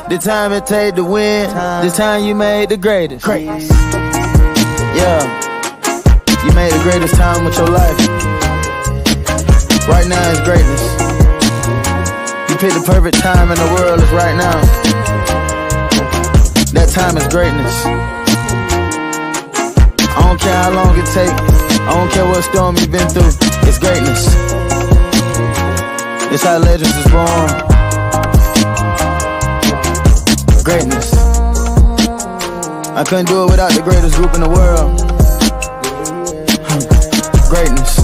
The time it take to win. The time you made the greatest. Yeah, you made the greatest time with your life. Right now is greatness. You picked the perfect time in the world is right now. That time is greatness. I don't care how long it takes. I don't care what storm you've been through. It's greatness. It's how legends is born. Greatness. I couldn't do it without the greatest group in the world. Greatness.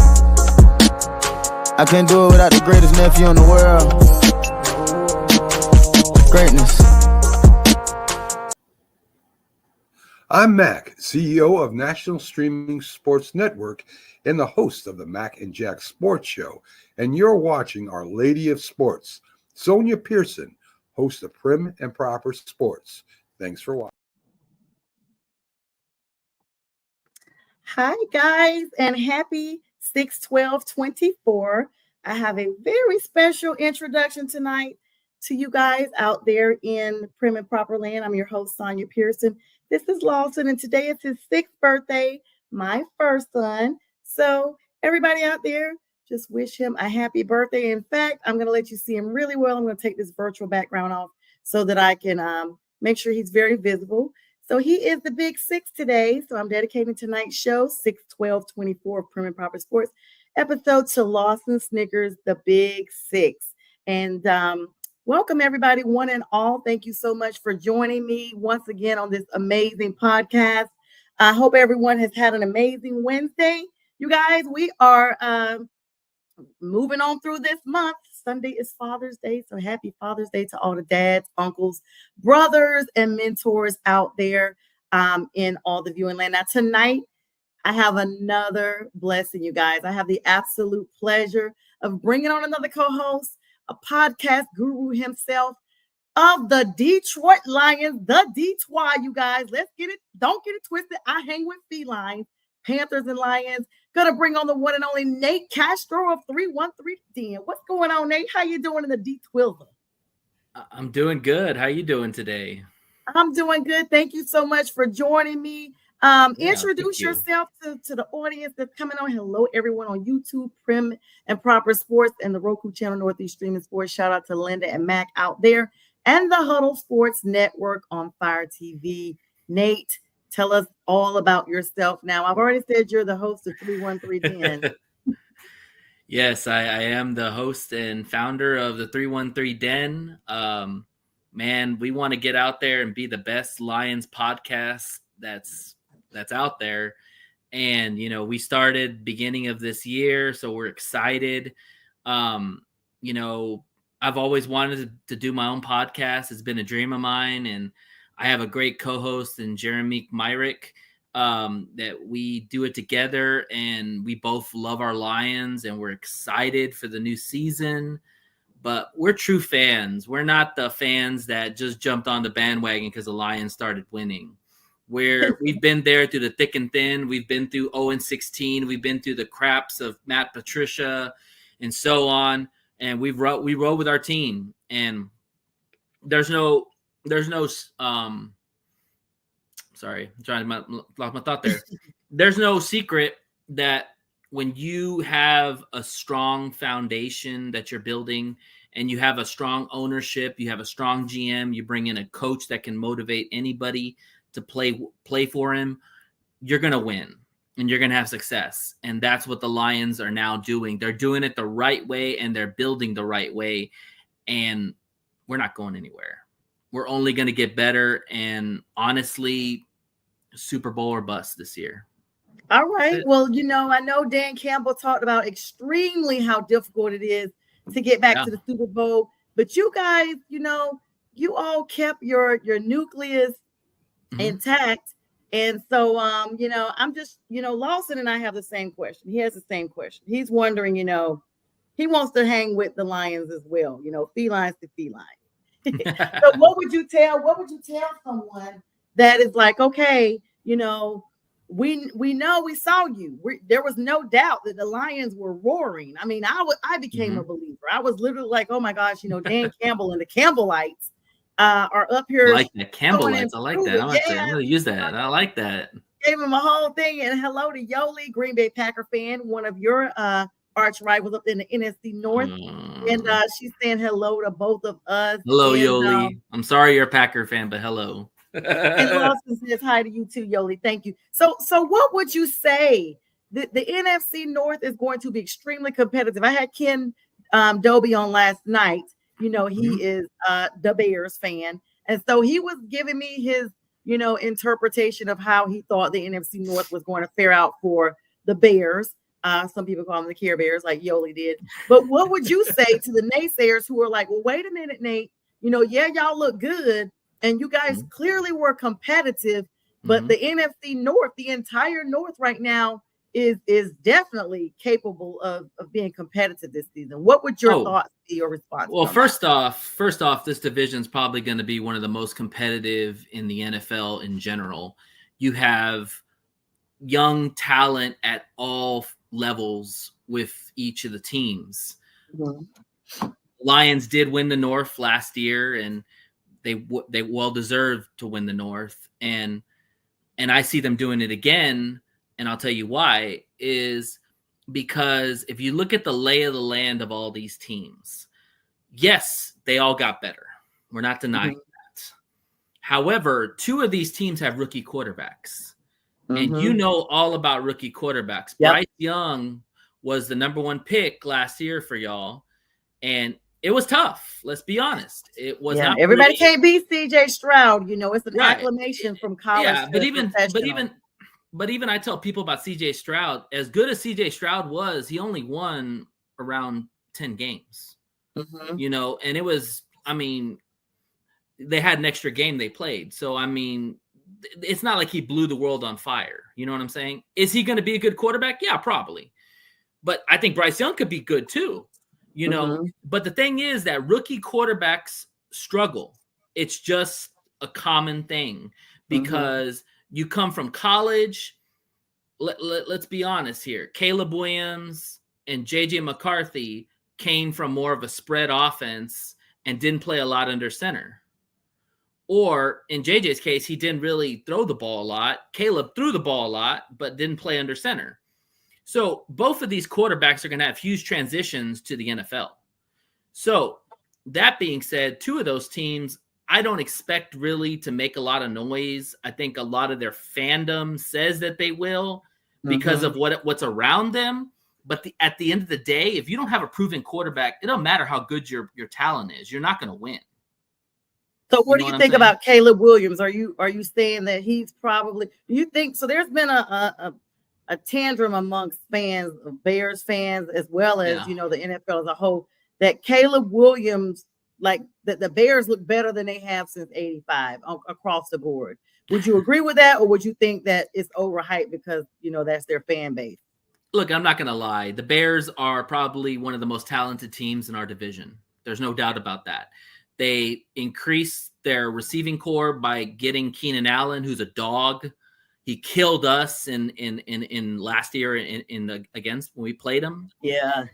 I couldn't do it without the greatest nephew in the world. Greatness. I'm Mac, CEO of National Streaming Sports Network and the host of the Mac and Jack Sports Show. And you're watching Our Lady of Sports, Sonia Pearson, host of Prim and Proper Sports. Thanks for watching. Hi, guys, and happy 6/12/24. I have a very special introduction tonight to you guys out there in Prim and Proper land. I'm your host, Sonia Pearson. This is Lawson, and today is his 6th birthday, my first son. So everybody out there, just wish him a happy birthday. In fact, I'm going to let you see him really well. I'm going to take this virtual background off so that I can make sure he's very visible. So he is the big 6 today. So I'm dedicating tonight's show, 6/12/24 of Prim and Proper Sports, episode to Lawson Snickers, the big 6. And welcome, everybody, one and all. Thank you so much for joining me once again on this amazing podcast. I hope everyone has had an amazing Wednesday. You guys, we are moving on through this month. Sunday is Father's Day, so happy Father's Day to all the dads, uncles, brothers, and mentors out there in all the viewing land. Now, tonight, I have another blessing, you guys. I have the absolute pleasure of bringing on another co-host, a podcast guru himself of the Detroit Lions, the Detroit, you guys. Let's get it. Don't get it twisted. I hang with felines, Panthers and Lions. Gonna bring on the one and only Nate Castro of 313 Den. What's going on, Nate? How you doing in the D12? I'm doing good. How you doing today? I'm doing good. Thank you so much for joining me. Introduce yourself to the audience that's coming on. Hello, everyone on YouTube, Prim and Proper Sports, and the Roku channel, Northeast Streaming Sports. Shout out to Linda and Mac out there, and the Huddle Sports Network on Fire TV. Nate, tell us all about yourself now. I've already said you're the host of 313 Den. Yes, I am the host and founder of the 313 Den. Man, we want to get out there and be the best Lions podcast that's out there. And, you know, we started beginning of this year, so we're excited. You know, I've always wanted to do my own podcast. It's been a dream of mine, and I have a great co-host in Jeremy Myrick that we do it together, and we both love our Lions, and we're excited for the new season. But we're true fans. We're not the fans that just jumped on the bandwagon because the Lions started winning. We've been there through the thick and thin. We've been through 0-16. We've been through the craps of Matt Patricia and so on. And we roll with our team. And there's no sorry, I'm trying to lost my thought there. There's no secret that when you have a strong foundation that you're building and you have a strong ownership, you have a strong GM, you bring in a coach that can motivate anybody to play for him, you're going to win and you're going to have success. And that's what the Lions are now doing. They're doing it the right way and they're building the right way. And we're not going anywhere. We're only going to get better. And honestly, Super Bowl or bust this year. All right. Well, you know, I know Dan Campbell talked about extremely how difficult it is to get back to the Super Bowl. But you guys, you know, you all kept your nucleus intact And so, I'm just, Lawson and I have the same question. He has the same question. He's wondering, he wants to hang with the Lions as well, felines to felines. So what would you tell someone that is like, okay, we know we saw you. There was no doubt that the Lions were roaring. I mean, I became a believer. I was literally like, oh my gosh, Dan Campbell and the Campbellites are up here. I like that. Campbellites. I like that. I'm going to use that. I like that. Gave him a whole thing. And hello to Yoli, Green Bay Packer fan, one of your arch rivals up in the NFC North. And she's saying hello to both of us. Hello, Yoli. I'm sorry you're a Packer fan, but hello. And Lawson says hi to you too, Yoli. Thank you. So what would you say? The NFC North is going to be extremely competitive. I had Ken Dobie on last night. He is the Bears fan. And so he was giving me his, interpretation of how he thought the NFC North was going to fare out for the Bears. Some people call them the Care Bears, like Yoli did. But what would you say to the naysayers who are like, well, wait a minute, Nate, y'all look good. And you guys clearly were competitive, but the NFC North, the entire North right now is definitely capable of being competitive this season. What would your thoughts be or response? Well, first off, this division is probably going to be one of the most competitive in the NFL in general. You have young talent at all levels with each of the teams. Mm-hmm. Lions did win the North last year, and they well deserved to win the North, and I see them doing it again. And I'll tell you why, is because if you look at the lay of the land of all these teams, yes, they all got better. We're not denying that. However, two of these teams have rookie quarterbacks. And you know all about rookie quarterbacks. Yep. Bryce Young was the number one pick last year for y'all. And it was tough. Let's be honest. It was not everybody can't beat CJ Stroud. It's an acclamation from college. Yeah, but even I tell people about CJ Stroud, as good as CJ Stroud was, he only won around 10 games. And it was, they had an extra game they played. So it's not like he blew the world on fire. You know what I'm saying? Is he going to be a good quarterback? Yeah, probably. But I think Bryce Young could be good too. But the thing is that rookie quarterbacks struggle. It's just a common thing because you come from college. Let's be honest here. Caleb Williams and JJ McCarthy came from more of a spread offense and didn't play a lot under center. Or in JJ's case, he didn't really throw the ball a lot. Caleb threw the ball a lot, but didn't play under center. So both of these quarterbacks are going to have huge transitions to the NFL. So that being said, two of those teams, I don't expect really to make a lot of noise. I think a lot of their fandom says that they will because of what's around them. But at the end of the day, if you don't have a proven quarterback, it don't matter how good your talent is. You're not going to win. So what do you think about Caleb Williams? Are you saying that he's probably – do you think – so there's been a tantrum amongst fans, Bears fans, as well as, the NFL as a whole, that Caleb Williams, like that the Bears look better than they have since 85 across the board. Would you agree with that? Or would you think that it's overhyped because, that's their fan base? Look, I'm not going to lie. The Bears are probably one of the most talented teams in our division. There's no doubt about that. They increased their receiving core by getting Keenan Allen, who's a dog. He killed us in last year against when we played him. Yeah.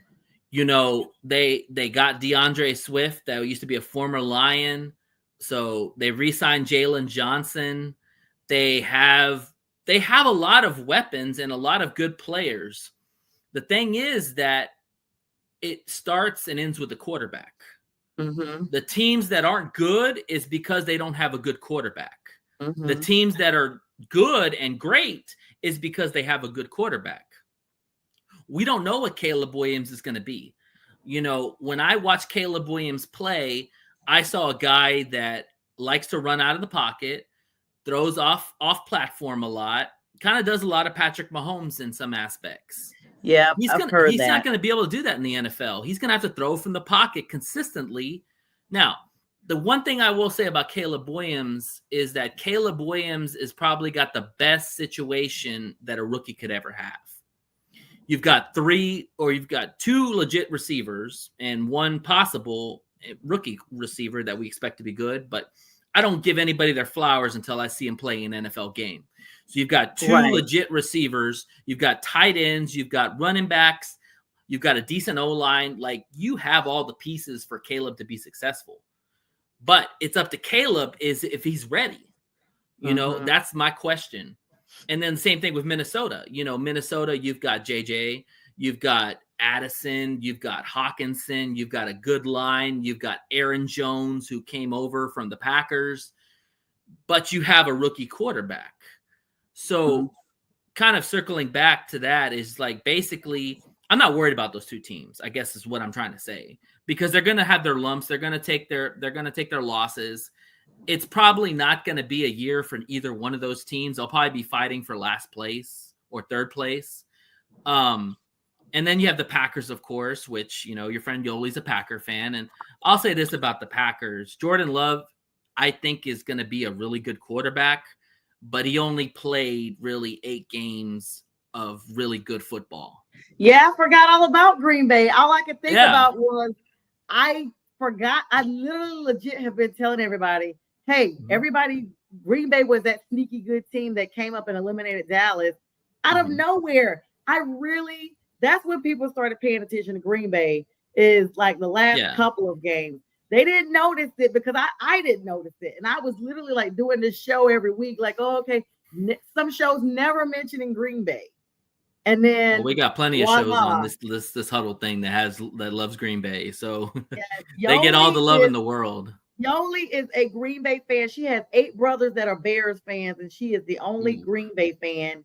They got DeAndre Swift, that used to be a former Lion. So they re-signed Jalen Johnson. They have a lot of weapons and a lot of good players. The thing is that it starts and ends with the quarterback. The teams that aren't good is because they don't have a good quarterback. The teams that are good and great is because they have a good quarterback. We don't know what Caleb Williams is going to be. When I watch Caleb Williams play, I saw a guy that likes to run out of the pocket, throws off platform a lot, kind of does a lot of Patrick Mahomes in some aspects. Yeah, he's not going to be able to do that in the NFL. He's going to have to throw from the pocket consistently. Now, the one thing I will say about Caleb Williams is that Caleb Williams is probably got the best situation that a rookie could ever have. You've got two legit receivers and one possible rookie receiver that we expect to be good, but I don't give anybody their flowers until I see them play an NFL game. So you've got two legit receivers, you've got tight ends, you've got running backs, you've got a decent O-line. Like, you have all the pieces for Caleb to be successful. But it's up to Caleb is if he's ready. You know, that's my question. And then same thing with Minnesota. You know, Minnesota, you've got JJ, you've got Addison, you've got Hawkinson, you've got a good line, you've got Aaron Jones, who came over from the Packers, but you have a rookie quarterback. So kind of circling back to that is like, basically, I'm not worried about those two teams, I guess is what I'm trying to say, because they're going to have their lumps. They're going to take their losses. It's probably not going to be a year for either one of those teams. They'll probably be fighting for last place or third place. And then you have the Packers, of course, which, you know, your friend Yoli's a Packer fan. And I'll say this about the Packers. Jordan Love, I think, is going to be a really good quarterback, but he only played really 8 games of really good football. Yeah, I forgot all about Green Bay. All I could think about was I literally legit have been telling everybody, hey, everybody, Green Bay was that sneaky good team that came up and eliminated Dallas out of nowhere. That's when people started paying attention to Green Bay, is like the last couple of games. They didn't notice it because I didn't notice it. And I was literally like doing this show every week, like, oh, okay, some shows never mentioning Green Bay. And then we got plenty of shows on this huddle thing that loves Green Bay. So they get all the love in the world. Yoli is a Green Bay fan. She has 8 brothers that are Bears fans, and she is the only Green Bay fan.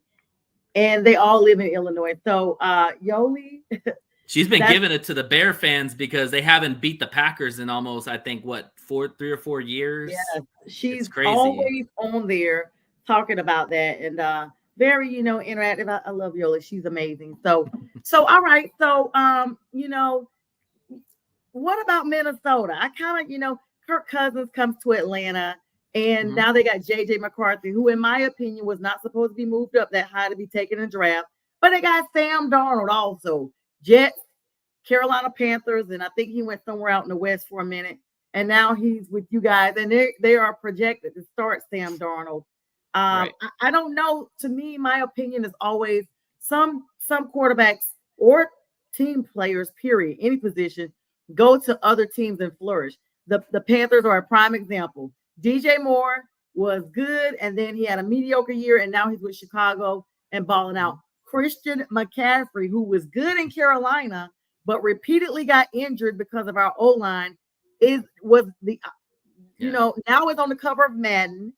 And they all live in Illinois. So Yoli, she's been giving it to the Bear fans because they haven't beat the Packers in almost, I think, 3 or 4 years. Yeah, she's always on there talking about that, and very, interactive. I love Yoli. She's amazing. So all right. So what about Minnesota? I kind of, Kirk Cousins comes to Atlanta, and now they got JJ McCarthy, who, in my opinion, was not supposed to be moved up that high to be taken in a draft. But they got Sam Darnold also. Jets, Carolina Panthers, and I think he went somewhere out in the West for a minute. And now he's with you guys, and they are projected to start Sam Darnold. I don't know. To me, my opinion is always some quarterbacks or team players, period, any position, go to other teams and flourish. The Panthers are a prime example. DJ Moore was good, and then he had a mediocre year, and now he's with Chicago and balling out. Christian McCaffrey, who was good in Carolina, but repeatedly got injured because of our O-line, now is on the cover of Madden.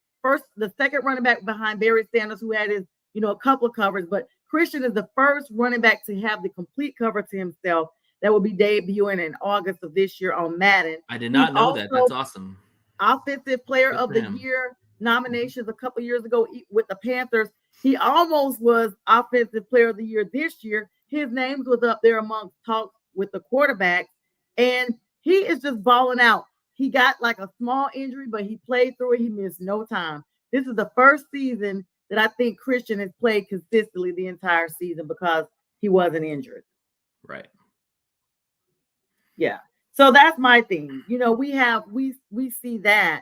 The second running back behind Barry Sanders, who had his, a couple of covers, but Christian is the first running back to have the complete cover to himself. That will be debuting in August of this year on Madden. I did not know that. That's awesome. Offensive Player of the Year nominations a couple years ago with the Panthers. He almost was Offensive Player of the Year this year. His name was up there amongst talks with the quarterback, and he is just balling out. He got like a small injury, but he played through it. He missed no time. This is the first season that I think Christian has played consistently the entire season because he wasn't injured. Right. Yeah. So that's my thing. We see that,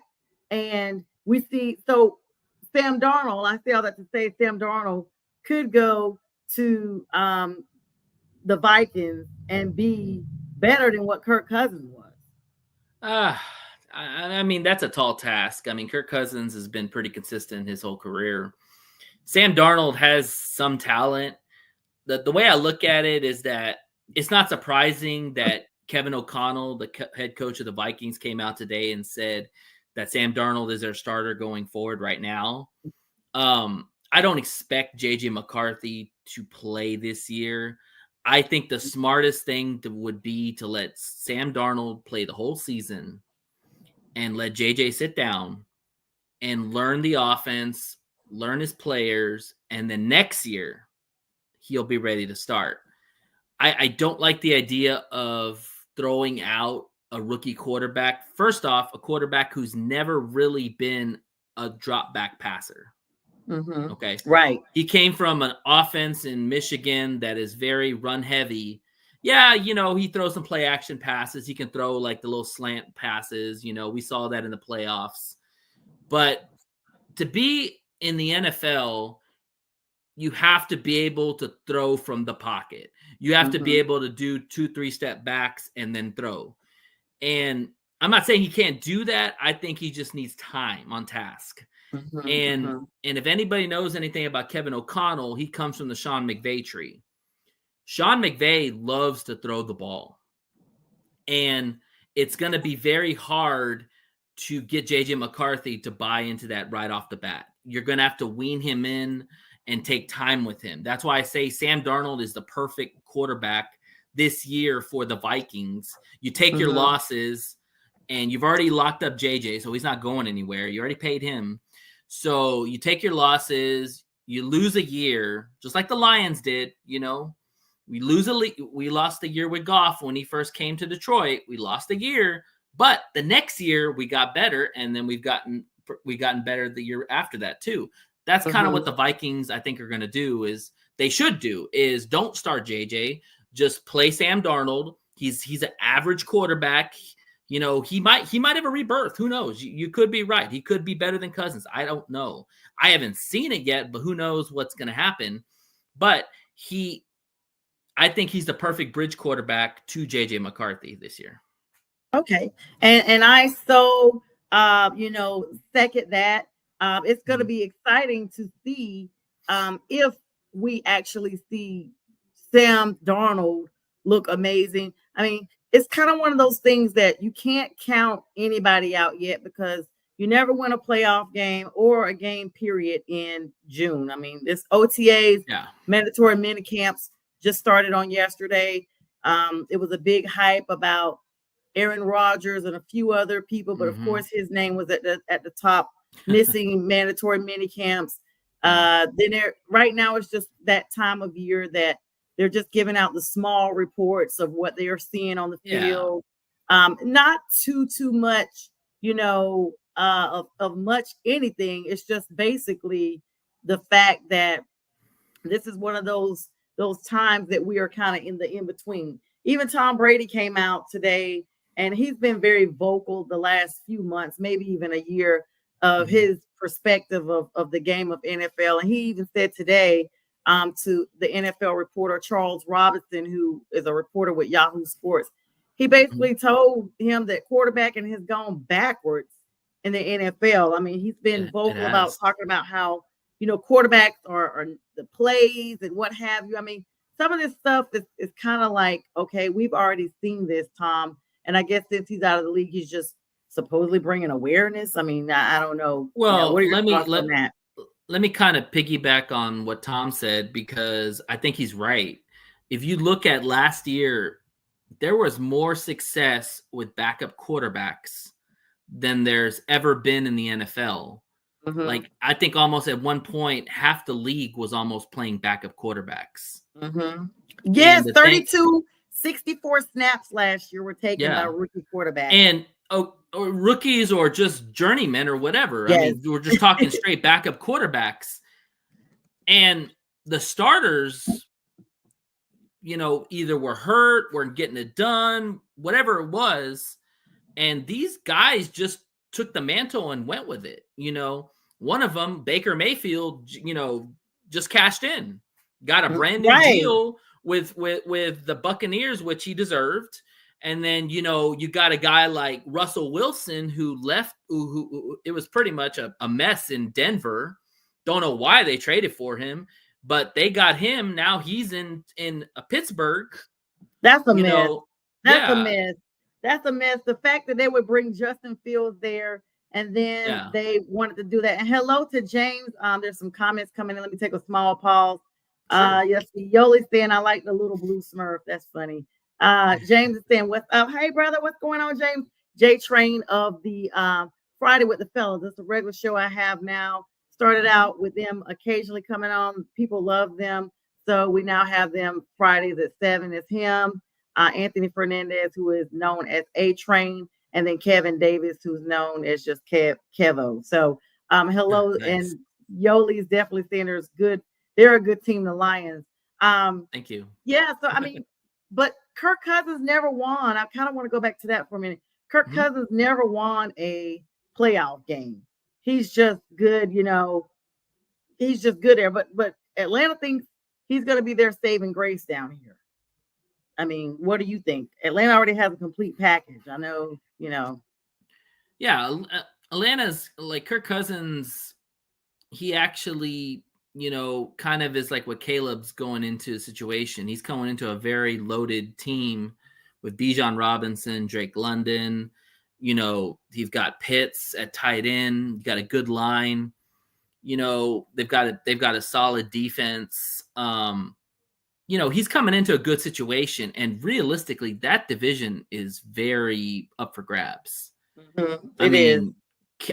and we see, so Sam Darnold, I say all that to say Sam Darnold could go to the Vikings and be better than what Kirk Cousins was. I mean, that's a tall task. I mean, Kirk Cousins has been pretty consistent his whole career. Sam Darnold has some talent. The way I look at it is that it's not surprising that Kevin O'Connell, the head coach of the Vikings, came out today and said that Sam Darnold is their starter going forward right now. I don't expect JJ McCarthy to play this year. I think the smartest thing would be to let Sam Darnold play the whole season and let JJ sit down and learn the offense, learn his players, and then next year he'll be ready to start. I don't like the idea of throwing out a rookie quarterback. First off, a quarterback who's never really been a drop back passer. Mm-hmm. Okay. Right. He came from an offense in Michigan that is very run heavy. Yeah, he throws some play action passes. He can throw like the little slant passes. We saw that in the playoffs. But to be in the NFL, you have to be able to throw from the pocket. You have to be able to do 2-3 step backs and then throw. And I'm not saying he can't do that. I think he just needs time on task. And if anybody knows anything about Kevin O'Connell, he comes from the Sean McVay tree. Sean McVay loves to throw the ball. And it's going to be very hard to get JJ McCarthy to buy into that right off the bat. You're going to have to wean him in and take time with him. That's why I say Sam Darnold is the perfect quarterback this year for the Vikings. You take your losses, and you've already locked up JJ, so he's not going anywhere. You already paid him. So you take your losses, you lose a year, just like the Lions did. We lost a year with Goff when he first came to Detroit. We lost a year, but the next year we got better, and then we've gotten better the year after that too. That's kind of what the Vikings, I think, are going to do. Is don't start JJ, just play Sam Darnold. He's an average quarterback. He might have a rebirth. Who knows? You could be right. He could be better than Cousins. I don't know. I haven't seen it yet, but who knows what's going to happen. But I think he's the perfect bridge quarterback to JJ McCarthy this year. Okay. And I second that. It's going to be exciting to see if we actually see Sam Darnold look amazing. I mean, it's kind of one of those things that you can't count anybody out yet because you never win a playoff game or a game period in June. I mean, this OTAs, mandatory mini camps just started on yesterday. It was a big hype about Aaron Rodgers and a few other people, but of course his name was at the top, missing mandatory mini camps. Right now it's just that time of year that they're just giving out the small reports of what they are seeing on the field. Not too much, of much anything. It's just basically the fact that this is one of those times that we are kind of in the in-between. Even Tom Brady came out today, and he's been very vocal the last few months, maybe even a year, of his perspective of the game of NFL. And he even said today to the NFL reporter, Charles Robinson, who is a reporter with Yahoo Sports, he basically told him that quarterbacking has gone backwards in the NFL. I mean, he's been vocal about talking about how, quarterbacks are the plays and what have you. I mean, some of this stuff is kind of like, okay, we've already seen this, Tom. And I guess since he's out of the league, he's just supposedly bringing awareness. I mean, I don't know. Well, what are your thoughts on that? Let me kind of piggyback on what Tom said, because I think he's right. If you look at last year, there was more success with backup quarterbacks than there's ever been in the NFL. Like, I think almost at one point, half the league was almost playing backup quarterbacks. Yes, 64 snaps last year were taken by rookie quarterbacks. And or rookies or just journeymen or whatever. Yes. I mean, we're just talking straight backup quarterbacks. And the starters, either were hurt, weren't getting it done, whatever it was. And these guys just took the mantle and went with it. One of them, Baker Mayfield, just cashed in, got a brand new deal with the Buccaneers, which he deserved. And then, you got a guy like Russell Wilson who left, who it was pretty much a mess in Denver. Don't know why they traded for him, but they got him. Now he's in Pittsburgh. That's a mess. That's a mess. That's a mess. The fact that they would bring Justin Fields there and then they wanted to do that. And hello to James. There's some comments coming in. Let me take a small pause. Yes, Yoli's saying, I like the little blue Smurf. That's funny. James is saying, what's up? Hey, brother, what's going on, James? J Train of the Friday with the Fellas. It's a regular show I have now. Started out with them occasionally coming on. People love them. So we now have them Fridays at 7. It's him, Anthony Fernandez, who is known as A-Train, and then Kevin Davis, who's known as just Kevo. So hello, Nice. and Yoli's definitely saying there's good. They're a good team, the Lions. Thank you. Yeah, so I mean, but Kirk Cousins never won. I kind of want to go back to that for a minute. Kirk Cousins never won a playoff game. He's just good, he's just good there. But Atlanta thinks he's going to be their saving grace down here. I mean, what do you think? Atlanta already has a complete package. I know, Yeah, Atlanta's like Kirk Cousins. He actually, kind of is like what Caleb's going into a situation. He's going into a very loaded team with Bijan Robinson, Drake London. He's got Pitts at tight end. Got a good line. They've got a solid defense. He's coming into a good situation, and realistically, that division is very up for grabs. Mm-hmm.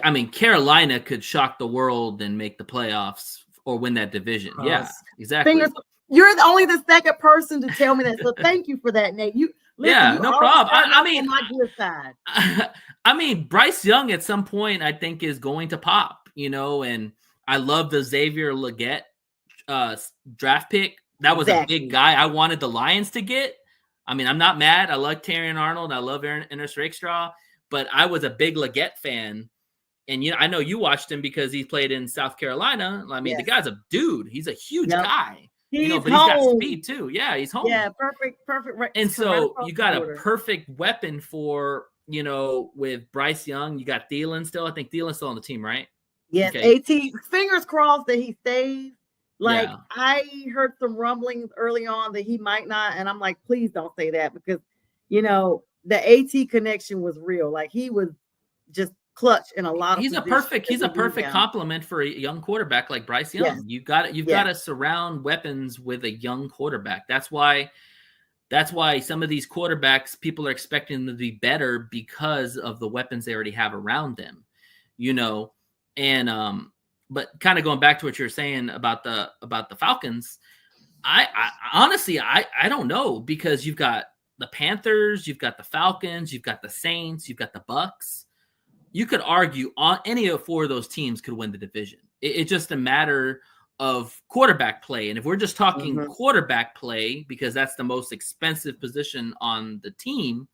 I mean, Carolina could shock the world and make the playoffs or win that division. Yeah, exactly. You're only the second person to tell me that, so thank you for that, Nate. No problem. I mean, on my good side. I mean, Bryce Young at some point I think is going to pop. And I love the Xavier Legette draft pick. That was a big guy I wanted the Lions to get. I mean, I'm not mad. I like Terrion Arnold. I love Ernest Rakestraw, but I was a big Legette fan. And I know you watched him because he played in South Carolina. I mean, the guy's a dude. He's a huge guy. But he's got speed too. Yeah, he's home. Yeah, perfect. And so you got a perfect weapon for, with Bryce Young. You got Thielen still. I think Thielen's still on the team, right? Yes, okay. AT. Fingers crossed that he stays. Like, I heard some rumblings early on that he might not, and I'm like, please don't say that, because the AT connection was real. Like, he was just clutch in a lot of he's a perfect complement for a young quarterback like Bryce Young. Yes. You've got to surround weapons with a young quarterback. That's why some of these quarterbacks, people are expecting them to be better because of the weapons they already have around them, and but kind of going back to what you're saying about the Falcons, I honestly don't know, because you've got the Panthers, you've got the Falcons, you've got the Saints, you've got the Bucks. You could argue on any of four of those teams could win the division. It's just a matter of quarterback play. And if we're just talking quarterback play, because that's the most expensive position on the team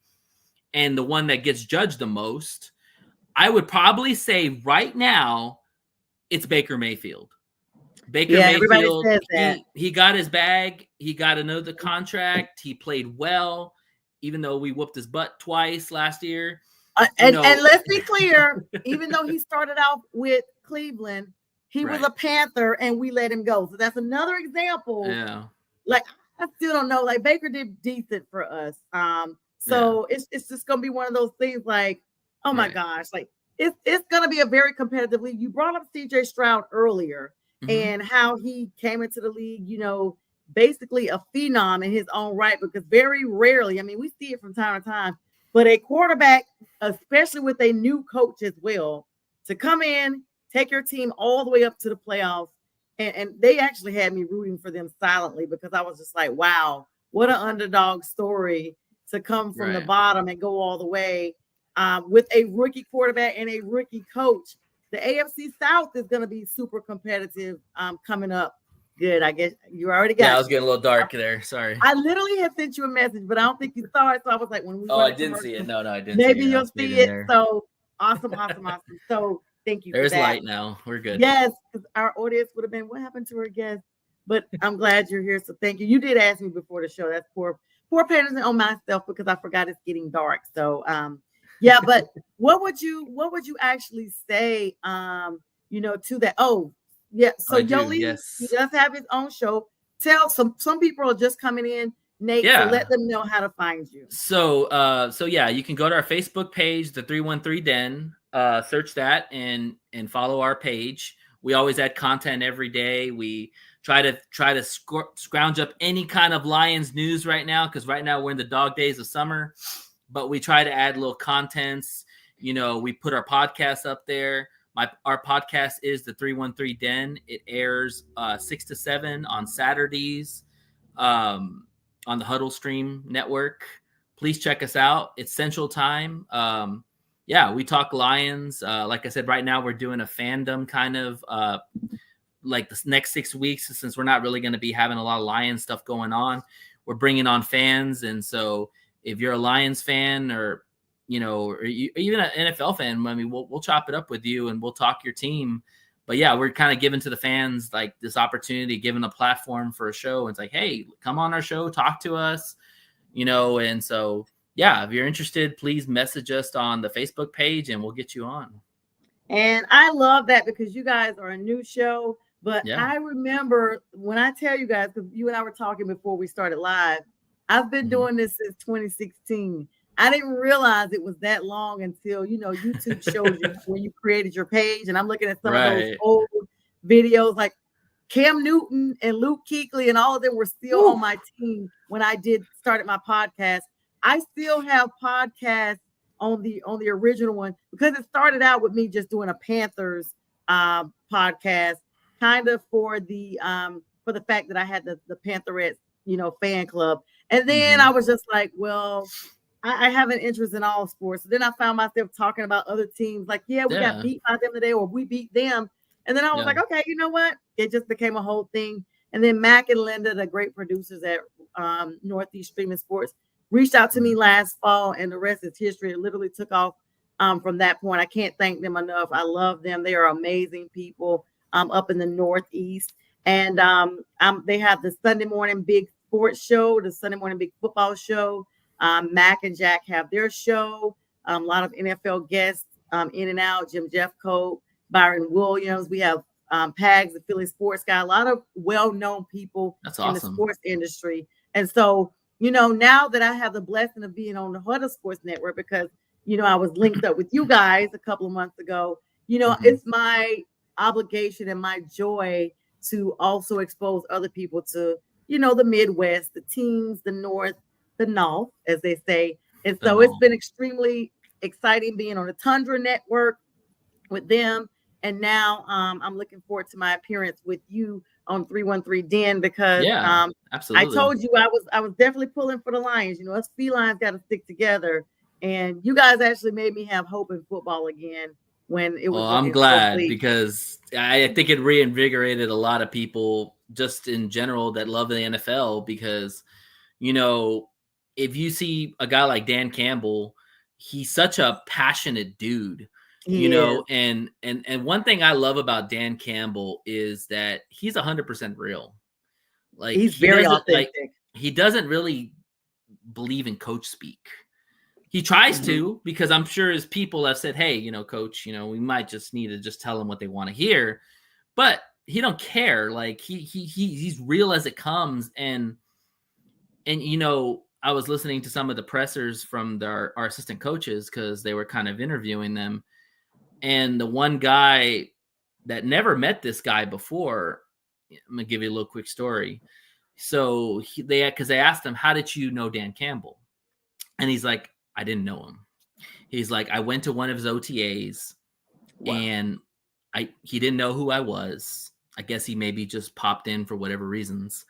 and the one that gets judged the most, I would probably say right now it's Baker Mayfield. Mayfield, he got his bag. He got another contract. He played well, even though we whooped his butt twice last year. And let's be clear, even though he started out with Cleveland, he was a Panther and we let him go. So that's another example. Yeah. Like, I still don't know. Like, Baker did decent for us. So it's just going to be one of those things like, oh my gosh, like it's going to be a very competitive league. You brought up CJ Stroud earlier and how he came into the league, basically a phenom in his own right, because very rarely, I mean, we see it from time to time, but a quarterback, especially with a new coach as well, to come in, take your team all the way up to the playoffs. And they actually had me rooting for them silently, because I was just like, wow, what an underdog story to come from the bottom and go all the way with a rookie quarterback and a rookie coach. The AFC South is going to be super competitive coming up. Good. I guess you already got it. Yeah, I was getting a little dark there. Sorry. I literally had sent you a message, but I don't think you saw it. So I was like, when we I didn't see it. No, I didn't. Maybe you'll see it. So awesome. So thank you. There's light now. We're good. Yes, because our audience would have been, what happened to her guest? But I'm glad you're here. So thank you. You did ask me before the show. That's poor parenting on myself, because I forgot it's getting dark. So yeah, but what would you actually say to that? Oh, yeah. So Yoli, he does have his own show. Tell some people are just coming in, Nate, so let them know how to find you. So yeah, you can go to our Facebook page, the 313 Den, search that and follow our page. We always add content every day. We try to scrounge up any kind of Lions news right now, because right now we're in the dog days of summer, but we try to add little contents. We put our podcast up there. Our podcast is the 313 Den. It airs 6 to 7 on Saturdays. On on the Huddle Stream Network. Please check us out. It's Central Time. Yeah, we talk Lions. Like I said, right now we're doing a fandom kind of like the next 6 weeks, since we're not really going to be having a lot of Lions stuff going on. We're bringing on fans. And so if you're a Lions fan or, or even an NFL fan, I mean, we'll chop it up with you and we'll talk your team. But yeah, we're kind of giving to the fans like this opportunity, giving a platform for a show. And it's like, hey, come on our show, talk to us, and so, yeah, if you're interested, please message us on the Facebook page and we'll get you on. And I love that because you guys are a new show. But yeah. I remember when I tell you guys, because you and I were talking before we started live, I've been doing this since 2016. I didn't realize it was that long until, YouTube shows you when you created your page. And I'm looking at some of those old videos, like Cam Newton and Luke Kuechly and all of them were still on my team when I started my podcast. I still have podcasts on the original one because it started out with me just doing a Panthers podcast, kind of for the fact that I had the Pantherettes, fan club. And then I was just like, well, I have an interest in all sports. So then I found myself talking about other teams like, we got beat by them today or we beat them. And then I was like, okay, you know what? It just became a whole thing. And then Mac and Linda, the great producers at Northeast Streaming Sports, reached out to me last fall, and the rest is history. It literally took off from that point. I can't thank them enough. I love them. They are amazing people up in the Northeast. And they have the Sunday morning big sports show, the Sunday morning big football show. Mac and Jack have their show. A lot of NFL guests in and out. Jim Jeffcoat, Byron Williams. We have Pags, the Philly sports guy. A lot of well-known people in the sports industry. And so, now that I have the blessing of being on the Huddle Sports Network, because, I was linked up with you guys a couple of months ago, it's my obligation and my joy to also expose other people to, the Midwest, the teams, the North, as they say. And so it's been extremely exciting being on the Tundra Network with them. And now I'm looking forward to my appearance with you on 313 Den because absolutely. I told you I was definitely pulling for the Lions. Us felines got to stick together. And you guys actually made me have hope in football again when it was. Well, I'm glad because I think it reinvigorated a lot of people just in general that love the NFL because, if you see a guy like Dan Campbell, he's such a passionate dude. And one thing I love about Dan Campbell is that he's 100% real. Like he's very authentic. He doesn't really believe in coach speak. He tries to, because I'm sure his people have said, hey, coach, we might just need to just tell them what they want to hear, but he don't care. Like he's real as it comes. And I was listening to some of the pressers from our assistant coaches because they were kind of interviewing them. And the one guy that never met this guy before, I'm going to give you a little quick story. So because they asked him, how did you know Dan Campbell? And he's like, I didn't know him. He's like, I went to one of his OTAs and he didn't know who I was. I guess he maybe just popped in for whatever reasons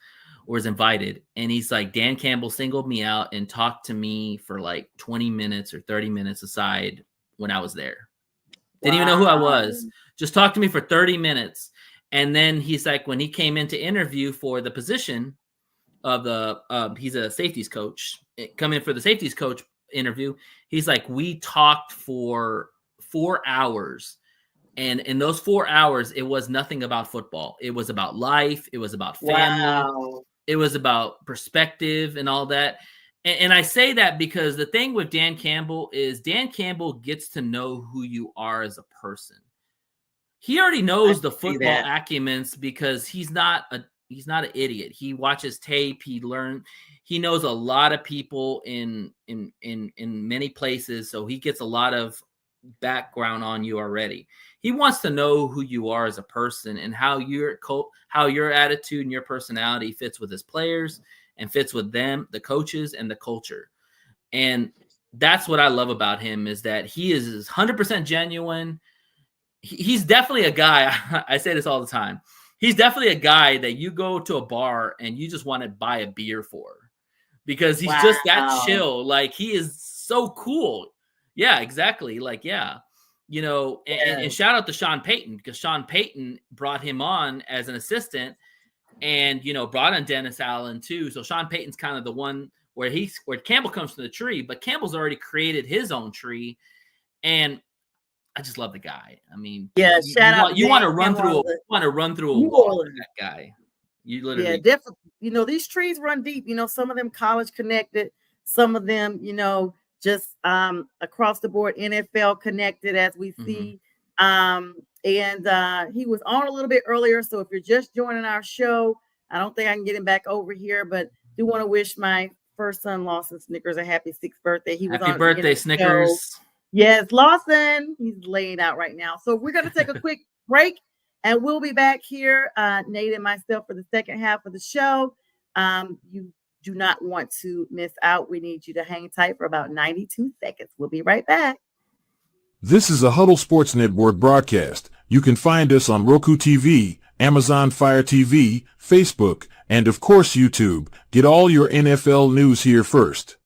or was invited. And he's like, Dan Campbell singled me out and talked to me for like 20 minutes or 30 minutes aside when I was there. Didn't even know who I was. Just talked to me for 30 minutes. And then he's like, when he came in to interview for the position of he's a safeties coach, come in for the safeties coach interview. He's like, we talked for 4 hours. And in those 4 hours, it was nothing about football. It was about life. It was about family. Wow. It was about perspective and all that. And I say that because the thing with Dan Campbell is Dan Campbell gets to know who you are as a person. He already knows the football acumens because he's not an idiot. He watches tape. He knows a lot of people in many places. So he gets a lot of background on you already. He wants to know who you are as a person and how your attitude and your personality fits with his players and fits with them, the coaches, and the culture. And that's what I love about him is that he is 100% genuine. He's definitely a guy. I say this all the time. He's definitely a guy that you go to a bar and you just want to buy a beer for. because he's just that chill. Like, he is so cool. Yeah, exactly. Like, yeah. You know, and shout out to Sean Payton, because Sean Payton brought him on as an assistant, and, you know, brought on Dennis Allen too. So Sean Payton's kind of the one where Campbell comes from the tree, but Campbell's already created his own tree. And I just love the guy. I mean, yeah, you want to run through a wall with that guy. You literally, definitely. You know, these trees run deep. You know, some of them college connected, some of them, you know, just across the board NFL connected, as we see. And he was on a little bit earlier. So if you're just joining our show, I don't think I can get him back over here, but do want to wish my first son Lawson Snickers a happy 6th birthday. He was happy birthday, Snickers. Show. Yes, Lawson. He's laying out right now. So we're going to take a quick break, and we'll be back here, Nate and myself, for the second half of the show. You do not want to miss out. We need you to hang tight for about 92 seconds. We'll be right back. This is a Huddle Sports Network broadcast. You can find us on Roku TV, Amazon Fire TV, Facebook, and of course YouTube. Get all your NFL news here first.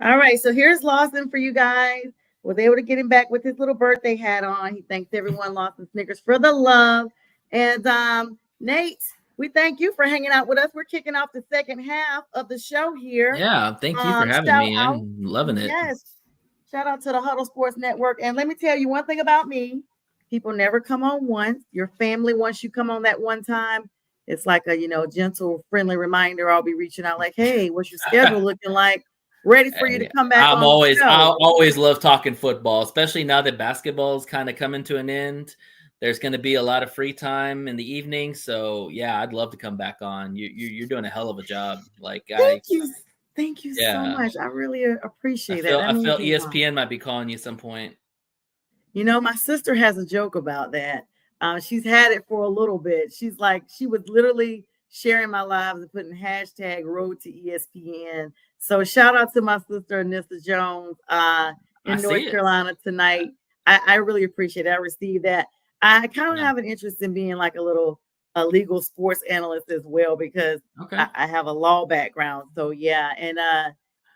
All right, so here's Lawson for you guys. Was able to get him back with his little birthday hat on. He thanks everyone, Lawson Snickers, for the love. And Nate, we thank you for hanging out with us. We're kicking off the second half of the show here. Yeah, thank you for having me. I'm loving it. Yes. Shout out to the Huddle Sports Network. And let me tell you one thing about me. People never come on once. Your family, once you come on that one time, it's like a, gentle, friendly reminder. I'll be reaching out like, hey, what's your schedule looking like? Ready for you to come back. I always love talking football, especially now that basketball is kind of coming to an end. There's going to be a lot of free time in the evening, so yeah, I'd love to come back on. You're doing a hell of a job. Like, thank you so much. I really appreciate that. I feel ESPN might be calling you at some point. My sister has a joke about that. She's had it for a little bit. She's like, she was literally sharing my lives and putting hashtag Road to ESPN. So shout out to my sister, Anissa Jones, in North Carolina tonight. I really appreciate it. I received that. I kind of have an interest in being like a legal sports analyst as well, because I have a law background. So yeah. And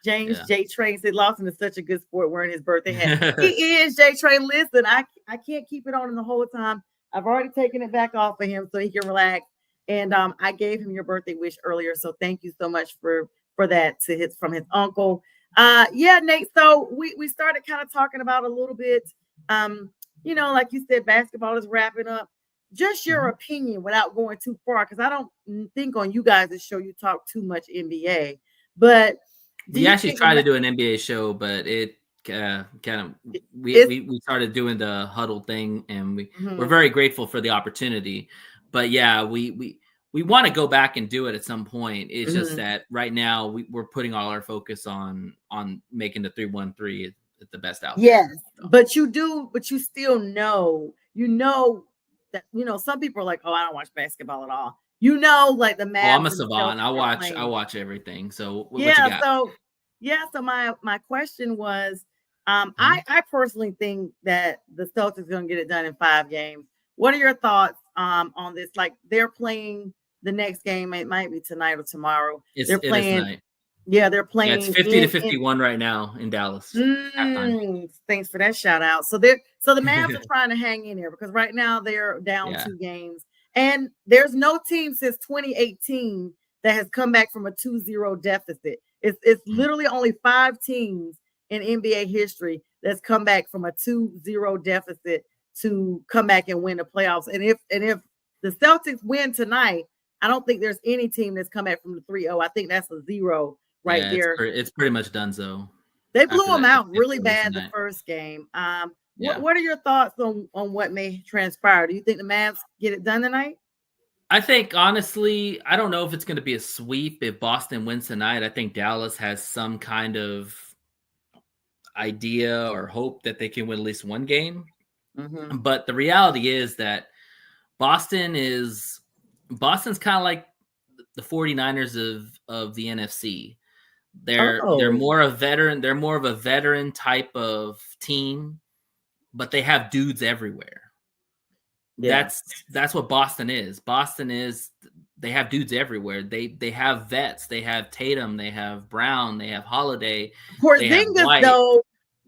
James J. Train said Lawson is such a good sport wearing his birthday hat. He is, J. Train. Listen, I can't keep it on the whole time. I've already taken it back off of him so he can relax. And I gave him your birthday wish earlier. So thank you so much for that from his uncle. Nate. So we started kind of talking about a little bit, like you said, basketball is wrapping up. Just your opinion without going too far, because I don't think on you guys' show you talk too much NBA. But we actually tried to do an NBA show, but it we started doing the huddle thing, and we're very grateful for the opportunity. But yeah, we want to go back and do it at some point. It's just that right now we're putting all our focus on making the 313 the best out. Yes, but you still know, that, some people are like, oh, I don't watch basketball at all. Like the Mavs. Well, I'm a savant. I watch everything. So what you got? So my question was, I personally think that the Celtics are going to get it done in 5 games. What are your thoughts on this? Like, they're playing the next game. It might be tonight or tomorrow. They're playing tonight. Yeah, they're playing. Yeah, it's 50-51 right now in Dallas. Thanks for that shout out. So the Mavs are trying to hang in there, because right now they're down 2 games, and there's no team since 2018 that has come back from a 2-0 deficit. It's literally only 5 teams in NBA history that's come back from a 2-0 deficit to come back and win the playoffs. And if the Celtics win tonight, I don't think there's any team that's come back from the 3-0. I think that's a 0 right there. It's pretty much done. So they blew them out really bad the first game. What are your thoughts on what may transpire? Do you think the Mavs get it done tonight? I think, honestly, I don't know if it's going to be a sweep if Boston wins tonight. I think Dallas has some kind of idea or hope that they can win at least one game. Mm-hmm. But the reality is that Boston's kind of like the 49ers of the NFC. They're more a veteran. They're more of a veteran type of team, but they have dudes everywhere. Yeah. That's what Boston is. They have dudes everywhere. They have vets. They have Tatum. They have Brown. They have Holiday. Porzingis though.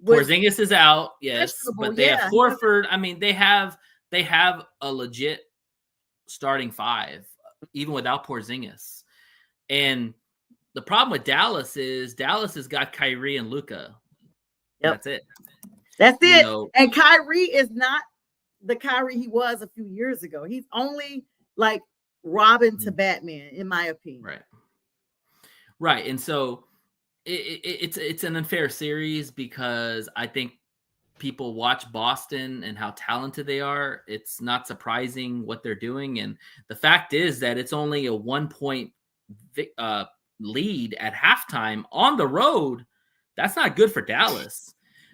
Porzingis is out, yes, but they have Horford. I mean, they have a legit starting 5, even without Porzingis. And the problem with Dallas is Dallas has got Kyrie and Luka. Yep. That's it. And Kyrie is not the Kyrie he was a few years ago. He's only like Robin to Batman, in my opinion. Right. And so it's an unfair series because I think people watch Boston and how talented they are. It's not surprising what they're doing. And the fact is that it's only a 1-point lead at halftime on the road. That's not good for Dallas.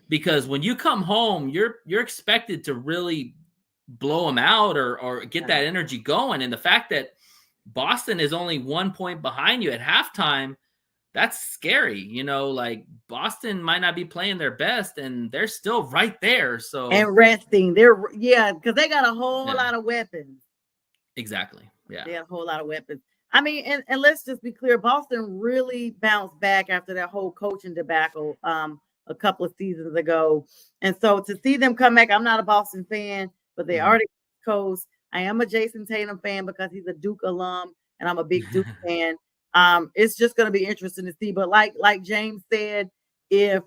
Because when you come home, you're expected to really blow them out or get that energy going. And the fact that Boston is only 1 point behind you at halftime, that's scary. Like Boston might not be playing their best and they're still right there. So and resting. Because they got a whole lot of weapons. Exactly. Yeah. They got a whole lot of weapons. I mean, and let's just be clear, Boston really bounced back after that whole coaching debacle a couple of seasons ago. And so to see them come back, I'm not a Boston fan, but they already coast. I am a Jason Tatum fan because he's a Duke alum, and I'm a big Duke fan. It's just going to be interesting to see. But like James said, if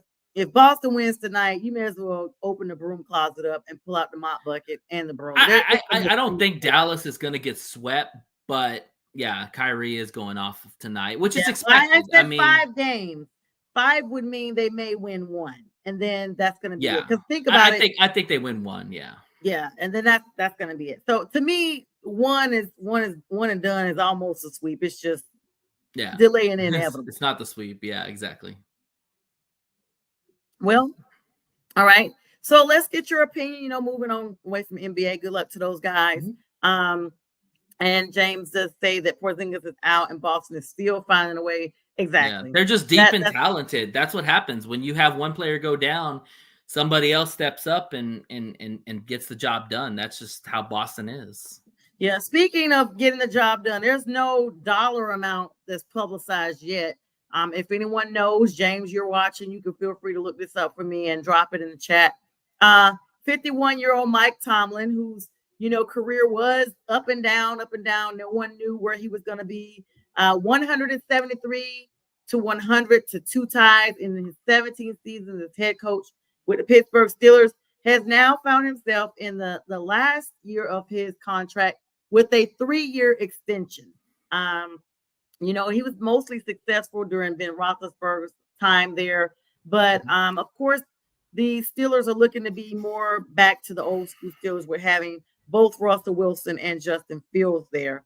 Boston wins tonight, you may as well open the broom closet up and pull out the mop bucket and the broom. I don't think Dallas is going to get swept, but yeah, Kyrie is going off tonight, which is expected. I said 5 games. 5 would mean they may win 1, and then that's going to be it. Because think about it. I think they win 1. Yeah. Yeah, and then that's going to be it. So to me, one and done is almost a sweep. It's just delay and inevitable. It's not the sweep. Yeah, exactly. Well, all right. So let's get your opinion. Moving on away from NBA. Good luck to those guys. Mm-hmm. And James does say that Porzingis is out and Boston is still finding a way. Exactly. Yeah, they're just deep and talented. That's what happens when you have one player go down. Somebody else steps up and gets the job done. That's just how Boston is. Yeah. Speaking of getting the job done, there's no dollar amount that's publicized yet. If anyone knows, James, you're watching, you can feel free to look this up for me and drop it in the chat. 51-year-old Mike Tomlin, whose career was up and down. No one knew where he was going to be. 173 to 100 to 2 ties in his 17th season as head coach with the Pittsburgh Steelers, has now found himself in the last year of his contract with a 3-year extension. He was mostly successful during Ben Roethlisberger's time there, but of course, the Steelers are looking to be more back to the old school Steelers. We're having both Russell Wilson and Justin Fields there.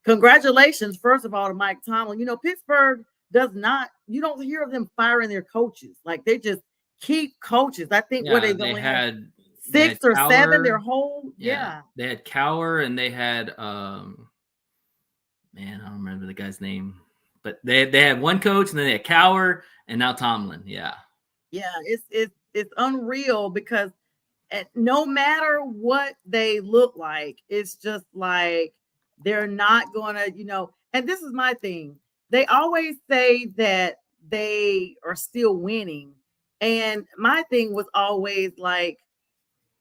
Congratulations, first of all, to Mike Tomlin. Pittsburgh you don't hear of them firing their coaches. Like, they just keep coaches. I think they only had 6 or 7 their whole. Yeah. They had Cower and they had, I don't remember the guy's name, but they had one coach and then they had Cower and now Tomlin. Yeah. Yeah. It's unreal because no matter what they look like, it's just like, they're not going to, and this is my thing. They always say that they are still winning. And my thing was always like,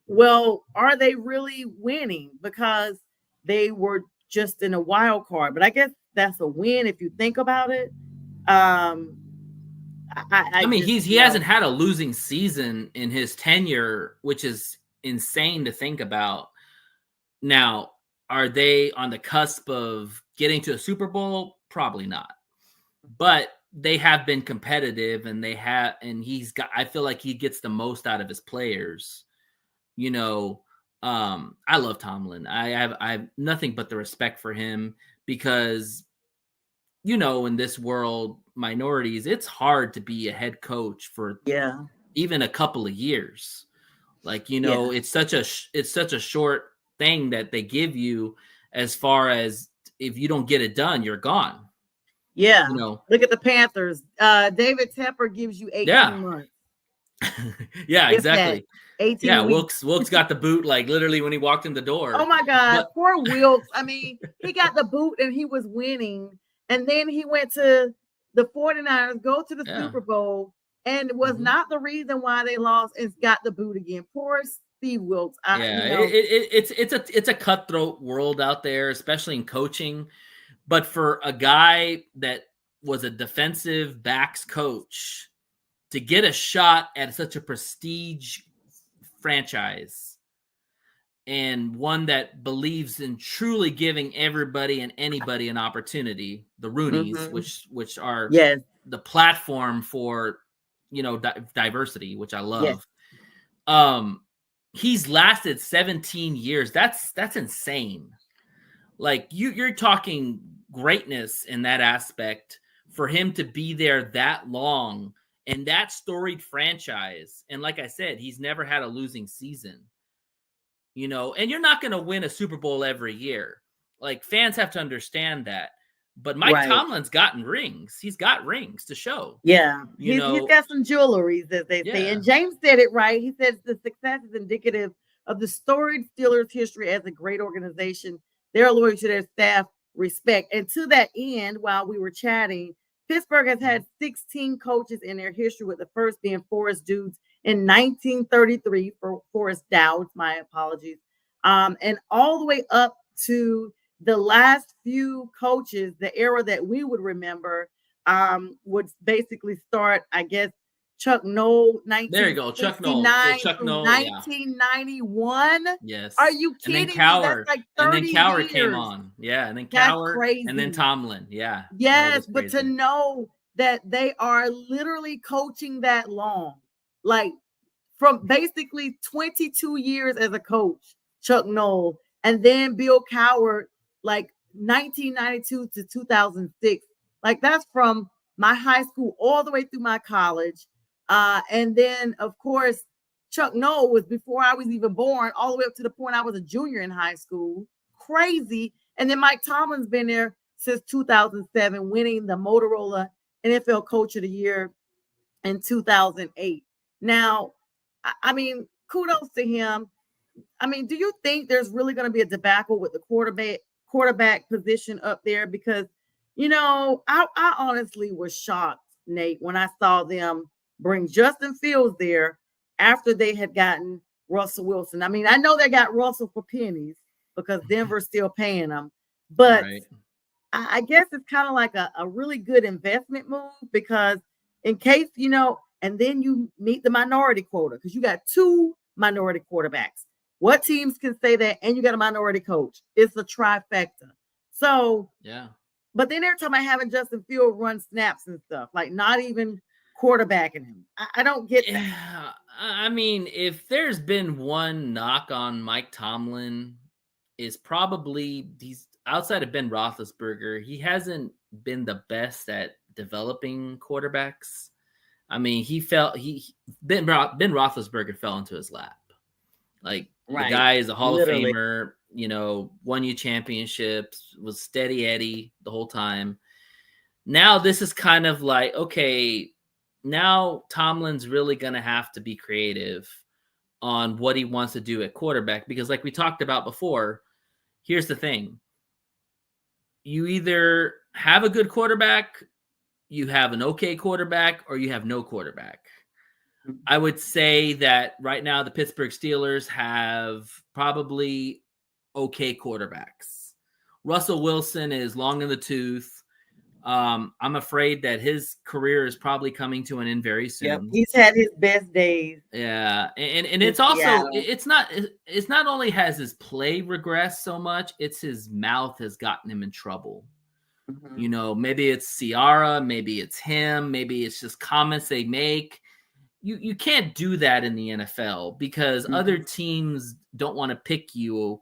well, are they really winning? Because they were just in a wild card. But I guess that's a win if you think about it. I mean, he hasn't had a losing season in his tenure, which is insane to think about. Now, are they on the cusp of getting to a Super Bowl? Probably not. But they have been competitive, and I feel like he gets the most out of his players. You know, I love Tomlin. I have nothing but the respect for him because, you know, in this world, minorities, it's hard to be a head coach for even a couple of years. Like, you know, it's such a short thing that they give you, as far as if you don't get it done, you're gone. Yeah. You know, look at the Panthers. David Tepper gives you 18 months. Yeah, exactly. 18 weeks. Wilkes got the boot like literally when he walked in the door. Oh my God, poor Wilkes. I mean, he got the boot and he was winning. And then he went to the 49ers, go to the Super Bowl, and it was not the reason why they lost, and got the boot again. Poor Steve Wilkes. It's a cutthroat world out there, especially in coaching. But for a guy that was a defensive backs coach to get a shot at such a prestige franchise, and one that believes in truly giving everybody and anybody an opportunity, the Roonies, which are the platform for, you know, diversity, which I love. He's lasted 17 years. That's insane. Like you're talking greatness in that aspect for him to be there that long and that storied franchise. And like I said, he's never had a losing season, you know, and you're not going to win a Super Bowl every year. Like, fans have to understand that. But Mike Tomlin's gotten rings. He's got rings to show. Yeah. He's got some jewelry, as they say. And James said it right. He says the success is indicative of the storied Steelers history as a great organization. Their loyalty to their staff, respect. And to that end, while we were chatting, Pittsburgh has had 16 coaches in their history, with the first being Forrest Dukes in 1933 for Forrest Dowd, my apologies. And all the way up to the last few coaches, the era that we would remember, would basically start, I guess, Chuck Noll, 1991. Yes. Are you kidding and then Cowher, me? That's like 30 and then Cowher years. came on. Yeah, and then Cowher, and then Tomlin. Yeah. Yes, but to know that they are literally coaching that long, like from basically 22 years as a coach, Chuck Noll, and then Bill Cowher, like 1992 to 2006. Like, that's from my high school all the way through my college. And then, of course, Chuck Noll was before I was even born, all the way up to the point I was a junior in high school. Crazy. And then Mike Tomlin's been there since 2007, winning the Motorola NFL Coach of the Year in 2008. Now, I mean, kudos to him. I mean, do you think there's really going to be a debacle with the quarterback position up there? Because, you know, I honestly was shocked, Nate, when I saw them bring Justin Fields there after they had gotten Russell Wilson. I mean, I know they got Russell for pennies because Denver's still paying them, but I guess it's kind of like a really good investment move, because in case, you know, and then you meet the minority quota, because you got 2 minority quarterbacks. What teams can say that? And you got a minority coach. It's a trifecta. So, but then they're talking about having Justin Fields run snaps and stuff, like not even quarterbacking him. I don't get that. Yeah. I mean, if there's been one knock on Mike Tomlin, is probably these outside of Ben Roethlisberger, he hasn't been the best at developing quarterbacks. I mean, Ben Roethlisberger fell into his lap. Like, the guy is a Hall of Famer, you know, won you championships, was steady Eddie the whole time. Now this is kind of like, okay, now Tomlin's really going to have to be creative on what he wants to do at quarterback, because like we talked about before, here's the thing. You either have a good quarterback, you have an okay quarterback, or you have no quarterback. I would say that right now the Pittsburgh Steelers have probably okay quarterbacks. Russell Wilson is long in the tooth. I'm afraid that his career is probably coming to an end very soon. Yep, he's had his best days. Yeah, and it's also it's not only has his play regressed so much, it's his mouth has gotten him in trouble. Mm-hmm. You know, maybe it's Ciara, maybe it's him, maybe it's just comments they make. You can't do that in the NFL because other teams don't want to pick you.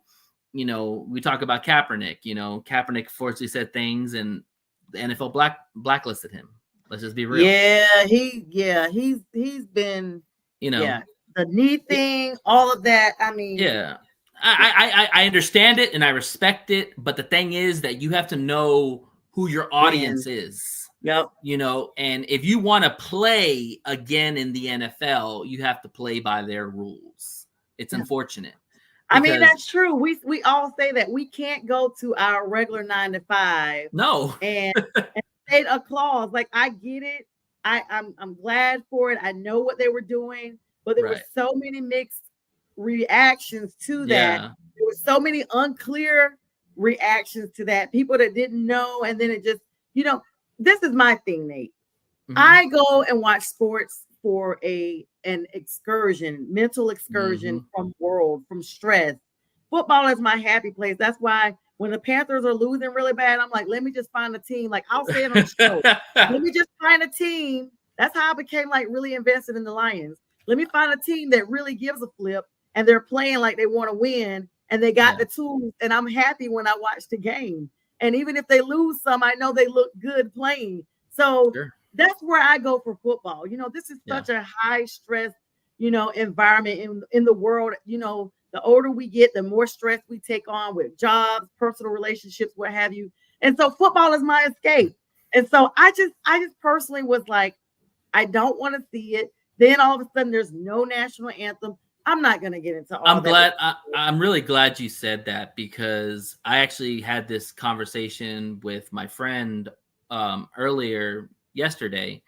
You know, we talk about Kaepernick. You know, Kaepernick fortunately said things, and the NFL blacklisted him. Let's just be real. Yeah, he's been, you know, the knee thing, all of that. I mean, yeah, I understand it and I respect it, but the thing is that you have to know who your audience is. Yep. You know, and if you want to play again in the NFL, you have to play by their rules. It's unfortunate. I mean, that's true. We all say that we can't go to our regular 9 to 5. No. And state a clause. Like, I get it. I'm glad for it. I know what they were doing, but there were so many mixed reactions to that. There were so many unclear reactions to that. People that didn't know, and then it just, this is my thing, Nate. I go and watch sports for an excursion, mental excursion from world, from stress. Football is my happy place. That's why when the Panthers are losing really bad, I'm like, let me just find a team. Like, I'll say it on the show. Let me just find a team. That's how I became like really invested in the Lions. Let me find a team that really gives a flip and they're playing like they want to win and they got the tools. And I'm happy when I watch the game. And even if they lose some, I know they look good playing. So that's where I go for football. This is such a high stress, environment in the world. The older we get, the more stress we take on with jobs, personal relationships, what have you. And so football is my escape. And so I just personally was like, I don't want to see it. Then all of a sudden there's no national anthem. I'm not going to get into all that. I'm really glad you said that because I actually had this conversation with my friend earlier yesterday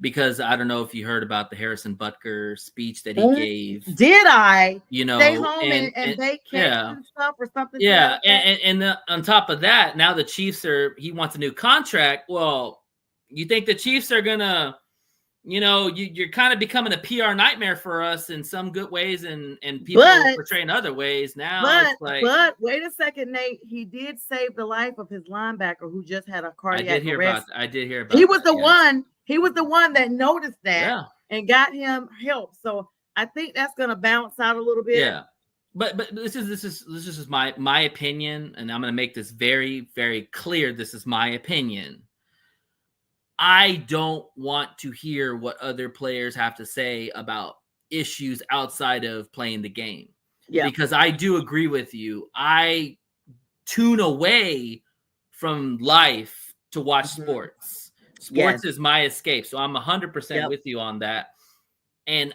because I don't know if you heard about the Harrison Butker speech that he gave. Did I? Stay home and bake cakes and stuff or something? Yeah, and on top of that, now the Chiefs he wants a new contract. Well, you think the Chiefs are gonna, you're kind of becoming a PR nightmare for us in some good ways and people portraying other ways. Now but wait a second, Nate. He did save the life of his linebacker who just had a cardiac arrest. I did hear about He was the one. He was the one that noticed that and got him help. So I think that's going to bounce out a little bit. Yeah, but this is my opinion, and I'm going to make this very, very clear. This is my opinion. I don't want to hear what other players have to say about issues outside of playing the game. Yeah, because I do agree with you. I tune away from life to watch sports. Sports is my escape. So I'm 100% with you on that. And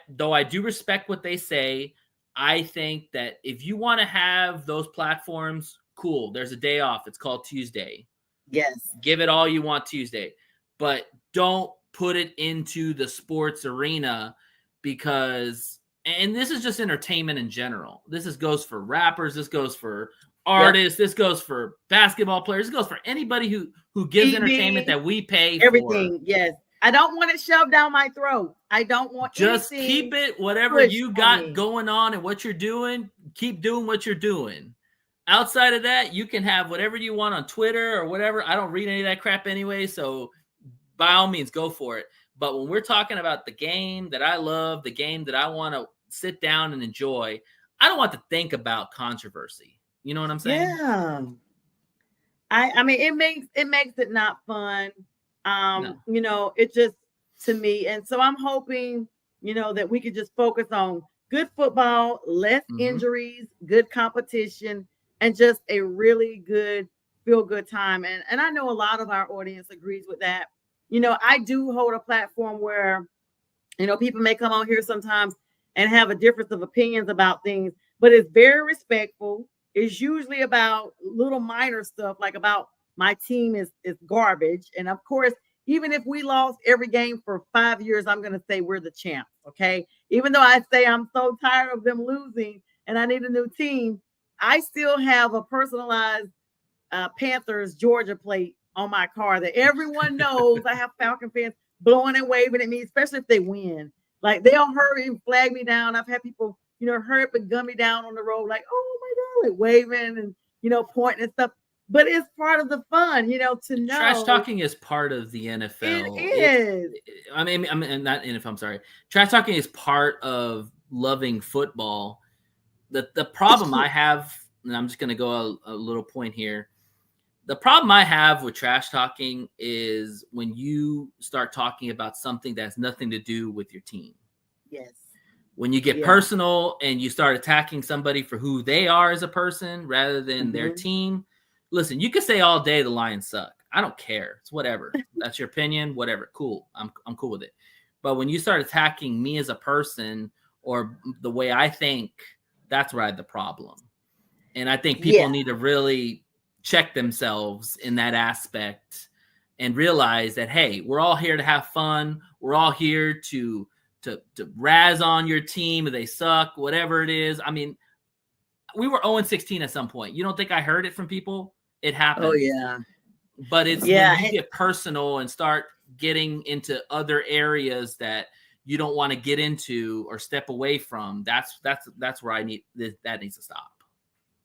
though I do respect what they say, I think that if you want to have those platforms, cool. There's a day off. It's called Tuesday. Yes. Give it all you want Tuesday. But don't put it into the sports arena because, and this is just entertainment in general. This goes for rappers. This goes for artists. This goes for basketball players. This goes for anybody who gives entertainment that we pay everything. For. Yes. I don't want it shoved down my throat. I don't want just keep it whatever you got going on and what you're doing. Keep doing what you're doing. Outside of that, you can have whatever you want on Twitter or whatever. I don't read any of that crap anyway, so by all means, go for it. But when we're talking about the game that I love, the game that I want to sit down and enjoy, I don't want to think about controversy. You know what I'm saying? Yeah. I mean, it makes it not fun. No. It just, to me. And so I'm hoping, that we could just focus on good football, less injuries, good competition, and just a really good, feel good time. And I know a lot of our audience agrees with that. I do hold a platform where, people may come on here sometimes and have a difference of opinions about things, but it's very respectful. It's usually about little minor stuff, like about my team is garbage. And of course, even if we lost every game for 5 years, I'm going to say we're the champs. Okay. Even though I say I'm so tired of them losing and I need a new team, I still have a personalized Panthers Georgia plate on my car that everyone knows. I have Falcon fans blowing and waving at me, especially if they win. Like they'll hurry and flag me down. I've had people, hurry up and gun me down on the road, like, oh my God, like waving and pointing and stuff. But it's part of the fun, to know. Trash talking is part of the NFL. It is. I mean, not NFL, I'm sorry. Trash talking is part of loving football. The problem I have, and I'm just going to go a little point here. The problem I have with trash talking is when you start talking about something that has nothing to do with your team. Yes. When you get personal and you start attacking somebody for who they are as a person rather than their team. Listen, you can say all day the Lions suck. I don't care. It's whatever. That's your opinion. Whatever. Cool. I'm cool with it. But when you start attacking me as a person or the way I think, that's where I have the problem. And I think people need to really check themselves in that aspect and realize that, hey, we're all here to have fun. We're all here to razz on your team if they suck, whatever it is. I mean, we were 0-16 at some point. You don't think I heard it from people? It happened. Oh, yeah. But it's when you get personal and start getting into other areas that you don't want to get into or step away from. That's where that needs to stop.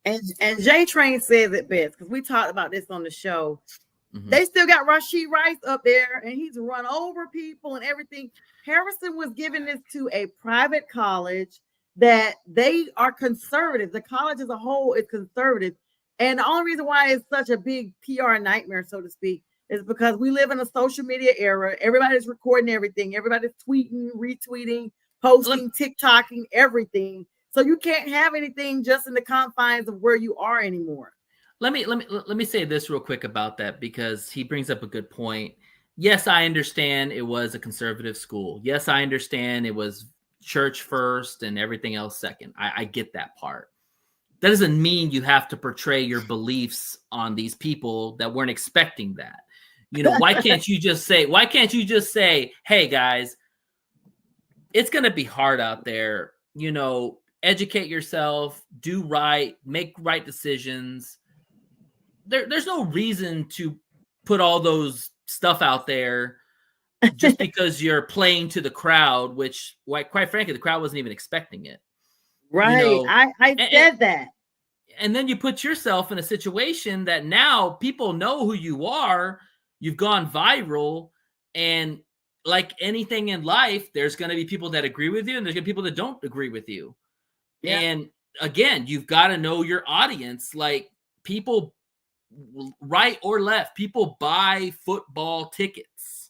And J Train says it best, because we talked about this on the show. They still got Rashee Rice up there, and he's run over people and everything. Harrison was giving this to a private college that they are conservative. The college as a whole is conservative. And the only reason why it's such a big PR nightmare, so to speak, is because we live in a social media era. Everybody's recording everything. Everybody's tweeting, retweeting, posting, TikToking, everything. So you can't have anything just in the confines of where you are anymore. Let me say this real quick about that, because he brings up a good point. Yes, I understand it was a conservative school. Yes, I understand it was church first and everything else second. I get that part. That doesn't mean you have to portray your beliefs on these people that weren't expecting that. Why can't you just say, hey guys, it's going to be hard out there. Educate yourself, do right, make right decisions. There's no reason to put all those stuff out there just because you're playing to the crowd, which, quite frankly, the crowd wasn't even expecting it. Right. I said that. And then you put yourself in a situation that now people know who you are. You've gone viral. And like anything in life, there's going to be people that agree with you and there's going to be people that don't agree with you. Yeah. And again, you've got to know your audience. Like, people, right or left, people buy football tickets.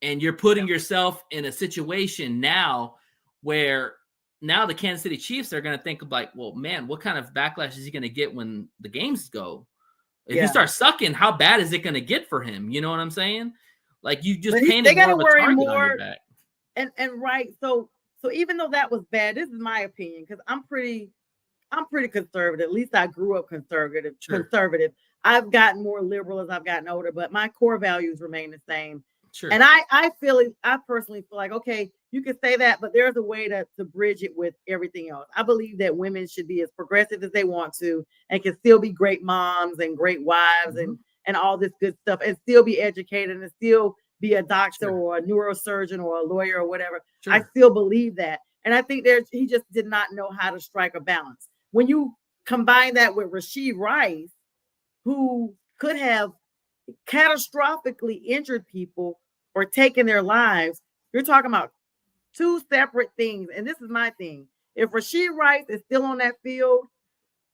And you're putting yourself in a situation now where now the Kansas City Chiefs are going to think of like, well, man, what kind of backlash is he going to get when the games go? If you start sucking, how bad is it going to get for him? You know what I'm saying? Like, you just painted more of a target on your back. And right. So even though that was bad, this is my opinion, because I'm pretty conservative. At least I grew up conservative. Sure. I've gotten more liberal as I've gotten older, but my core values remain the same. Sure. And I personally feel like, okay, you can say that, but there's a way to bridge it with everything else. I believe that women should be as progressive as they want to and can still be great moms and great wives and all this good stuff, and still be educated and still be a doctor or a neurosurgeon or a lawyer or whatever. Sure. I still believe that. And I think he just did not know how to strike a balance. When you combine that with Rashee Rice, who could have catastrophically injured people or taken their lives, you're talking about two separate things. And this is my thing. If Rashee Rice is still on that field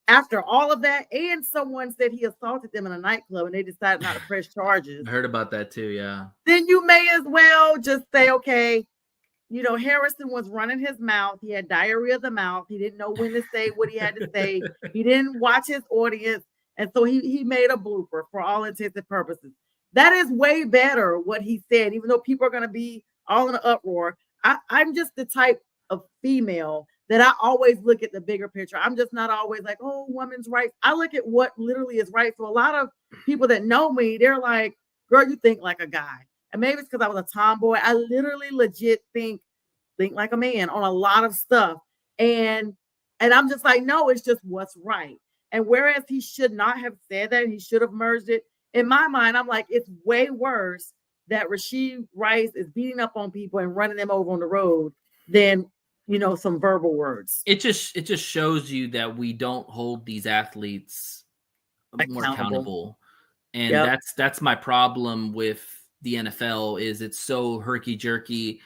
after all of that, and someone said he assaulted them in a nightclub and they decided not to press charges. I heard about that too, yeah. Then you may as well just say, okay, Harrison was running his mouth. He had diarrhea of the mouth. He didn't know when to say what he had to say. He didn't watch his audience. And so he made a blooper for all intents and purposes. That is way better what he said, even though people are going to be all in an uproar. I'm just the type of female that I always look at the bigger picture. I'm just not always like, oh, women's rights. I look at what literally is right. So a lot of people that know me, they're like, girl, you think like a guy. And maybe it's because I was a tomboy. I literally legit think like a man on a lot of stuff. And I'm just like, no, it's just what's right. And whereas he should not have said that, he should have merged it. In my mind, I'm like, it's way worse that Rashid Rice is beating up on people and running them over on the road than, some verbal words. It just shows you that we don't hold these athletes more accountable. And that's my problem with the NFL is it's so herky-jerky.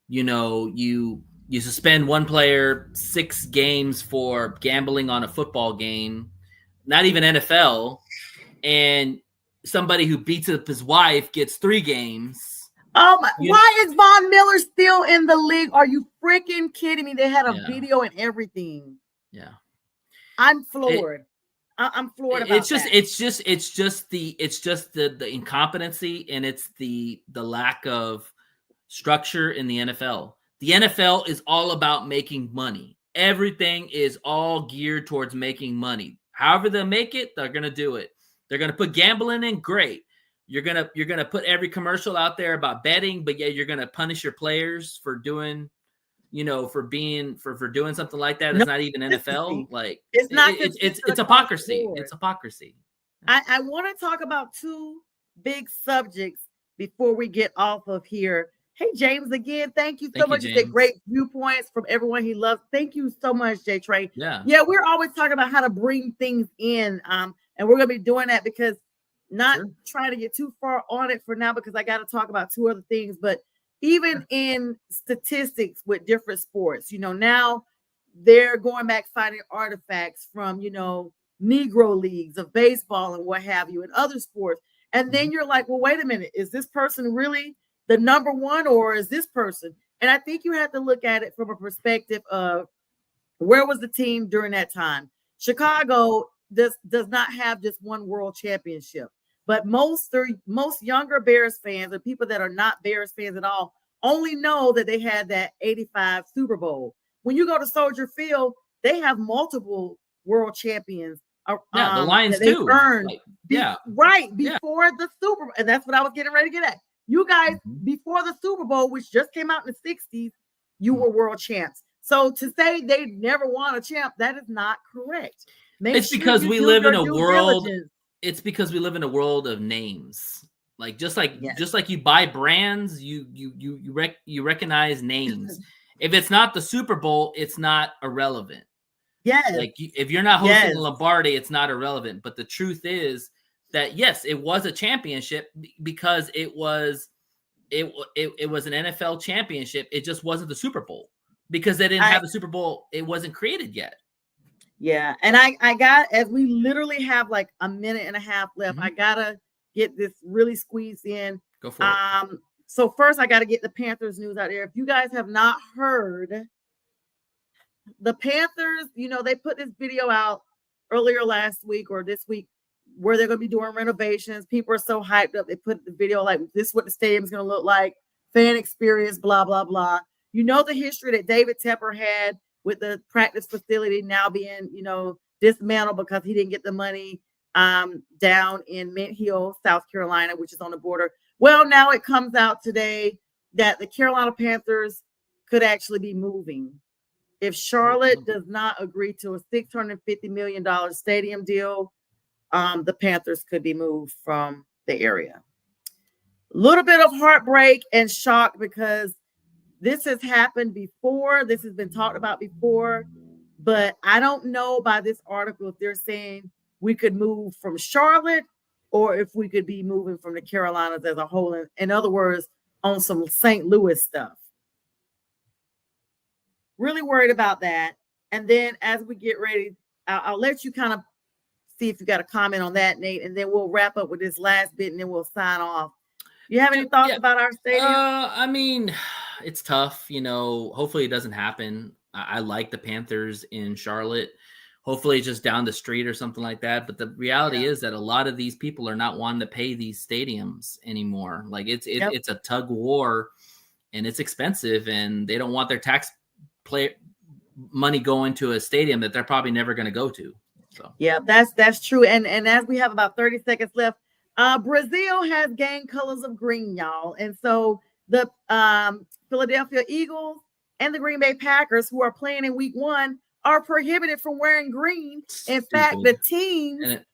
You suspend one player 6 games for gambling on a football game, not even NFL, and somebody who beats up his wife gets 3 games. Oh my! Why is Von Miller still in the league? Are you freaking kidding me? They had a video and everything. Yeah, I'm floored. I'm floored about that. It's just the incompetency, and it's the lack of structure in the NFL. The NFL is all about making money. Everything is all geared towards making money. However they make it, they're gonna do it. They're gonna put gambling in. Great. You're gonna put every commercial out there about betting, but you're gonna punish your players for doing, for doing something like that. It's not even NFL. Like it's not. It's hypocrisy. It's hypocrisy. I want to talk about 2 big subjects before we get off of here. Hey, James, again, thank you so much. You said great viewpoints from everyone he loves. Thank you so much, J. Trey. Yeah, we're always talking about how to bring things in, and we're going to be doing that because not trying to get too far on it for now because I got to talk about 2 other things. But even in statistics with different sports, now they're going back finding artifacts from, Negro leagues of baseball and what have you and other sports. And then you're like, well, wait a minute, is this person really the number one or is this person? And I think you have to look at it from a perspective of where was the team during that time? Chicago does not have just one world championship, but most younger Bears fans or people that are not Bears fans at all only know that they had that 85 Super Bowl. When you go to Soldier Field, they have multiple world champions. Yeah, the Lions too. Earned before the Super Bowl. And that's what I was getting ready to get at. You guys, before the Super Bowl, which just came out in the 60s, you were world champs. So to say they never won a champ, that is not correct. It's because we live in a world. It's because we live in a world of names. Like just like you buy brands, you recognize names. If it's not the Super Bowl, it's not irrelevant. Yes. Like if you're not hosting Lombardi, it's not irrelevant. But the truth is that yes, it was a championship because it was an NFL championship. It just wasn't the Super Bowl because they didn't have the Super Bowl. It wasn't created yet. Yeah, and I got, as we literally have like a minute and a half left, I gotta get this really squeezed in. Go for it. So first I gotta get the Panthers news out there. If you guys have not heard, the Panthers, they put this video out earlier last week or this week where they're going to be doing renovations. People are so hyped up. They put the video like, this is what the stadium is going to look like, fan experience, blah, blah, blah. The history that David Tepper had with the practice facility now being, dismantled because he didn't get the money down in Mint Hill, South Carolina, which is on the border. Well, now it comes out today that the Carolina Panthers could actually be moving. If Charlotte does not agree to a $650 million stadium deal, the Panthers could be moved from the area. A little bit of heartbreak and shock because this has happened before. This has been talked about before, but I don't know by this article if they're saying we could move from Charlotte or if we could be moving from the Carolinas as a whole. In other words, on some St. Louis stuff. Really worried about that. And then as we get ready, I'll let you kind of see if you got a comment on that, Nate, and then we'll wrap up with this last bit and then we'll sign off. You have any thoughts about our stadium? I mean, it's tough. Hopefully it doesn't happen. I like the Panthers in Charlotte. Hopefully it's just down the street or something like that. But the reality is that a lot of these people are not wanting to pay these stadiums anymore. Like it's a tug war and it's expensive and they don't want their money going to a stadium that they're probably never going to go to. So yeah, that's true. And as we have about 30 seconds left, Brazil has gained colors of green, y'all. And so the Philadelphia Eagles and the Green Bay Packers, who are playing in week 1, are prohibited from wearing green. In Stupid. fact, the teams, And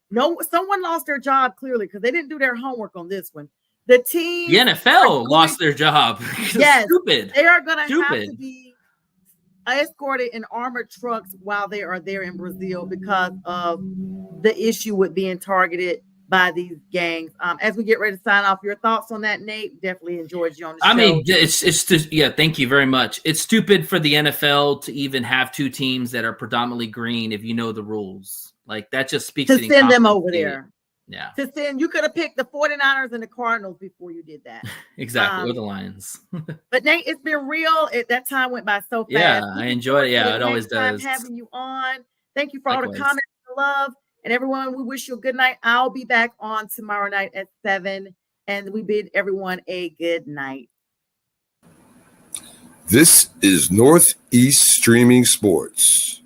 someone lost their job clearly because they didn't do their homework on this one. The teams, the NFL lost their job. Yes, Stupid. they are going to have Stupid. to be escorted in armored trucks while they are there in Brazil because of the issue with being targeted by these gangs. As we get ready to sign off, your thoughts on that, Nate? Definitely enjoyed you on the show. I mean, it's just, yeah, thank you very much. It's stupid for the NFL to even have two teams that are predominantly green if you know the rules. Like, that just speaks to to send them over there. Yeah. To send, you could have picked the 49ers and the Cardinals before you did that. Exactly, or the Lions. But Nate, it's been real. That time went by so fast. Yeah, I enjoyed it. Yeah, it always does. Having you on. Thank you for all the Likewise. comments and love. And everyone, we wish you a good night. I'll be back on tomorrow night at 7. And we bid everyone a good night. This is Northeast Streaming Sports.